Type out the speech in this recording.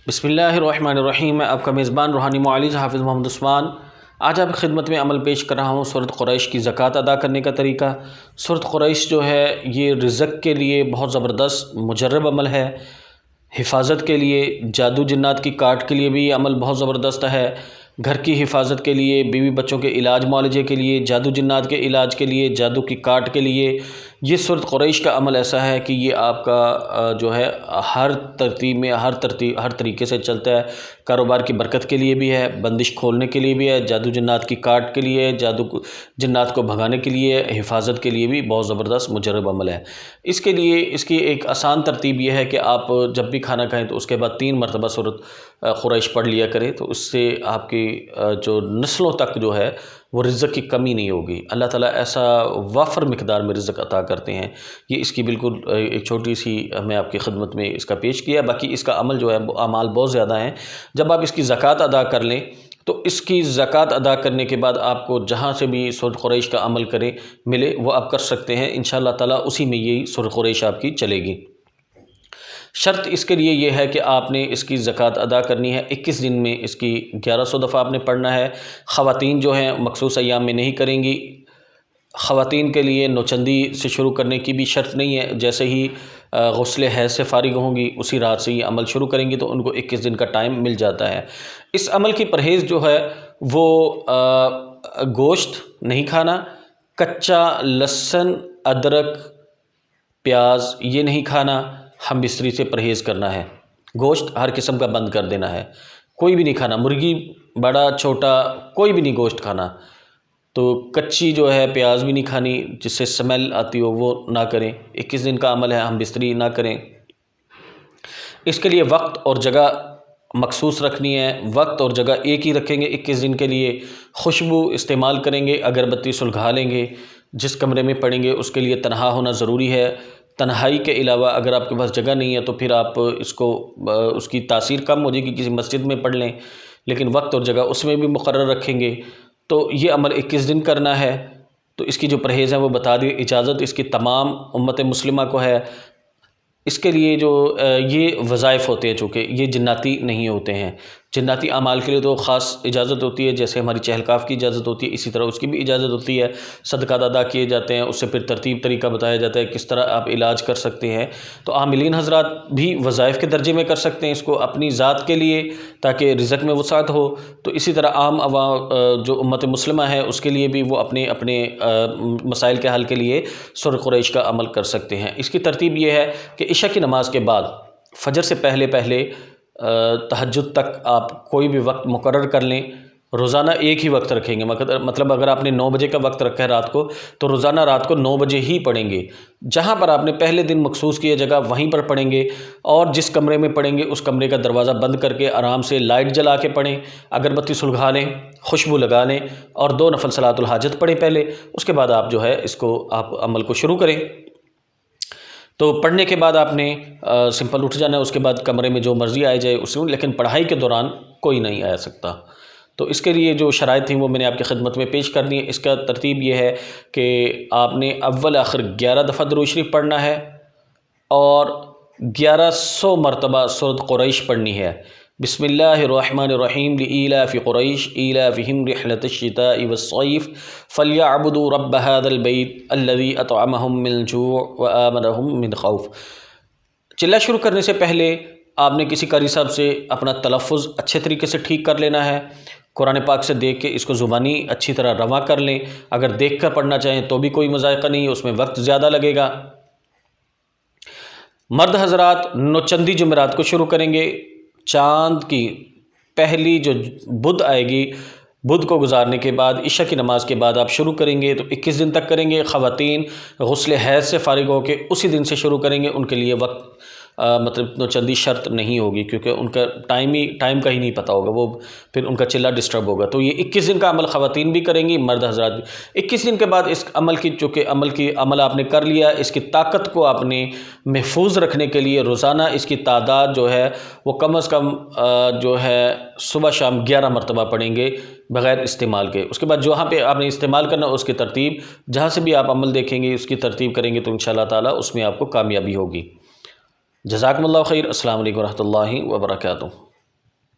بسم اللہ الرحمن الرحیم۔ میں آپ کا میزبان روحانی معالج حافظ محمد عثمان آج آپ کی خدمت میں عمل پیش کر رہا ہوں سورۃ قریش کی زکوٰۃ ادا کرنے کا طریقہ۔ سورۃ قریش جو ہے یہ رزق کے لیے بہت زبردست مجرب عمل ہے، حفاظت کے لیے، جادو جنات کی کاٹ کے لیے بھی یہ عمل بہت زبردست ہے، گھر کی حفاظت کے لیے، بیوی بچوں کے علاج معالجے کے لیے، جادو جنات کے علاج کے لیے، جادو کی کاٹ کے لیے یہ سورۃ قریش کا عمل ایسا ہے کہ یہ آپ کا جو ہے ہر ترتیب میں ہر طریقے سے چلتا ہے۔ کاروبار کی برکت کے لیے بھی ہے، بندش کھولنے کے لیے بھی ہے، جادو جنات کی کاٹ کے لیے، جادو جنات کو بھگانے کے لیے، حفاظت کے لیے بھی بہت زبردست مجرب عمل ہے۔ اس کے لیے اس کی ایک آسان ترتیب یہ ہے کہ آپ جب بھی کھانا کھائیں تو اس کے بعد 3 مرتبہ سورۃ قریش پڑھ لیا کریں، تو اس سے آپ کی جو نسلوں تک جو ہے وہ رزق کی کمی نہیں ہوگی۔ اللہ تعالیٰ ایسا وافر مقدار میں رزق عطا کرتے ہیں۔ یہ اس کی بالکل ایک چھوٹی سی میں آپ کی خدمت میں اس کا پیش کیا، باقی اس کا عمل جو ہے اعمال بہت زیادہ ہیں۔ جب آپ اس کی زکوٰۃ ادا کر لیں تو اس کی زکوٰۃ ادا کرنے کے بعد آپ کو جہاں سے بھی سورۃ قریش کا عمل ملے وہ آپ کر سکتے ہیں، انشاءاللہ تعالیٰ اسی میں یہی سورۃ قریش آپ کی چلے گی۔ شرط اس کے لیے یہ ہے کہ آپ نے اس کی زکوٰۃ ادا کرنی ہے، 21 دن میں اس کی 1100 دفعہ آپ نے پڑھنا ہے۔ خواتین جو ہیں مخصوص ایام میں نہیں کریں گی۔ خواتین کے لیے نوچندی سے شروع کرنے کی بھی شرط نہیں ہے، جیسے ہی غسل حیض سے فارغ ہوں گی اسی رات سے یہ عمل شروع کریں گی تو ان کو 21 دن کا ٹائم مل جاتا ہے۔ اس عمل کی پرہیز جو ہے وہ گوشت نہیں کھانا، کچا لہسن، ادرک، پیاز یہ نہیں کھانا، ہم بستری سے پرہیز کرنا ہے۔ گوشت ہر قسم کا بند کر دینا ہے، کوئی بھی نہیں کھانا، مرغی بڑا چھوٹا کوئی بھی نہیں گوشت کھانا۔ تو کچی جو ہے پیاز بھی نہیں کھانی، جس سے سمیل آتی ہو وہ نہ کریں۔ 21 دن کا عمل ہے، ہم بستری نہ کریں۔ اس کے لیے وقت اور جگہ مخصوص رکھنی ہے، وقت اور جگہ ایک ہی رکھیں گے 21 دن کے لیے۔ خوشبو استعمال کریں گے، اگربتی سلگھا لیں گے۔ جس کمرے میں پڑھیں گے اس کے لیے تنہا ہونا ضروری ہے۔ تنہائی کے علاوہ اگر آپ کے پاس جگہ نہیں ہے تو پھر آپ اس کی تاثیر کم ہو جائے گی، کسی مسجد میں پڑھ لیں، لیکن وقت اور جگہ اس میں بھی مقرر رکھیں گے۔ تو یہ عمل 21 دن کرنا ہے۔ تو اس کی جو پرہیز ہے وہ بتا دی، اجازت اس کی تمام امت مسلمہ کو ہے۔ اس کے لیے جو یہ وظائف ہوتے ہیں، چونکہ یہ جناتی نہیں ہوتے ہیں، جناتی اعمال کے لیے تو خاص اجازت ہوتی ہے، جیسے ہماری چہلکاف کی اجازت ہوتی ہے اسی طرح اس کی بھی اجازت ہوتی ہے۔ صدقات ادا کیے جاتے ہیں، اس سے پھر ترتیب طریقہ بتایا جاتا ہے کس طرح آپ علاج کر سکتے ہیں۔ تو عاملین حضرات بھی وظائف کے درجے میں کر سکتے ہیں اس کو اپنی ذات کے لیے، تاکہ رزق میں وسعت ہو۔ تو اسی طرح عام عوام جو امت مسلمہ ہے اس کے لیے بھی وہ اپنے مسائل کے حل کے لیے سورۃ قریش کا عمل کر سکتے ہیں۔ اس کی ترتیب یہ ہے کہ عشاء کی نماز کے بعد فجر سے پہلے تہجد تک آپ کوئی بھی وقت مقرر کر لیں۔ روزانہ ایک ہی وقت رکھیں گے، مطلب اگر آپ نے 9 بجے کا وقت رکھا ہے رات کو تو روزانہ رات کو 9 بجے ہی پڑھیں گے۔ جہاں پر آپ نے پہلے دن مخصوص کیا جگہ وہیں پر پڑھیں گے، اور جس کمرے میں پڑھیں گے اس کمرے کا دروازہ بند کر کے آرام سے لائٹ جلا کے پڑھیں، اگربتی سلگھا لیں، خوشبو لگا لیں، اور 2 نفل صلاۃ الحاجت پڑھیں پہلے، اس کے بعد آپ جو ہے اس کو آپ عمل کو شروع کریں۔ تو پڑھنے کے بعد آپ نے سمپل اٹھ جانا ہے، اس کے بعد کمرے میں جو مرضی آئے جائے اس میں، لیکن پڑھائی کے دوران کوئی نہیں آ سکتا۔ تو اس کے لیے جو شرائط تھیں وہ میں نے آپ کی خدمت میں پیش کر دی ہے۔ اس کا ترتیب یہ ہے کہ آپ نے اول آخر 11 دفعہ درود شریف پڑھنا ہے اور 1100 مرتبہ سورۃ قریش پڑھنی ہے۔ بسم اللہ الرحمن الرحیم لإیلاف قریش ایلافہم رحلۃ الشتاء والصیف فلیعبدوا رب ھذا البیت الذی اطعمہم من جوع وآمنہم من خوف۔ چلہ شروع کرنے سے پہلے آپ نے کسی قاری صاحب سے اپنا تلفظ اچھے طریقے سے ٹھیک کر لینا ہے۔ قرآن پاک سے دیکھ کے اس کو زبانی اچھی طرح رواں کر لیں، اگر دیکھ کر پڑھنا چاہیں تو بھی کوئی مذائقہ نہیں ہے، اس میں وقت زیادہ لگے گا۔ مرد حضرات نوچندی جمعرات کو شروع کریں گے، چاند کی پہلی جو بدھ آئے گی، بدھ کو گزارنے کے بعد عشاء کی نماز کے بعد آپ شروع کریں گے، تو 21 دن تک کریں گے۔ خواتین غسل حیض سے فارغ ہو کے اسی دن سے شروع کریں گے، ان کے لیے وقت مطلب نوچندی شرط نہیں ہوگی، کیونکہ ان کا ٹائم کا ہی نہیں پتہ ہوگا، وہ پھر ان کا چلہ ڈسٹرب ہوگا۔ تو یہ 21 دن کا عمل خواتین بھی کریں گی، مرد حضرات بھی۔ 21 دن کے بعد اس عمل کی چونکہ عمل آپ نے کر لیا، اس کی طاقت کو آپ نے محفوظ رکھنے کے لیے روزانہ اس کی تعداد جو ہے وہ کم از کم جو ہے صبح شام 11 مرتبہ پڑھیں گے بغیر استعمال کے۔ اس کے بعد جہاں پہ آپ نے استعمال کرنا اس کی ترتیب، جہاں سے بھی آپ عمل دیکھیں گے اس کی ترتیب کریں گے تو انشاءاللہ تعالیٰ اس میں آپ کو کامیابی ہوگی۔ جزاکم اللہ خیر۔ السلام علیکم ورحمۃ اللہ وبرکاتہ۔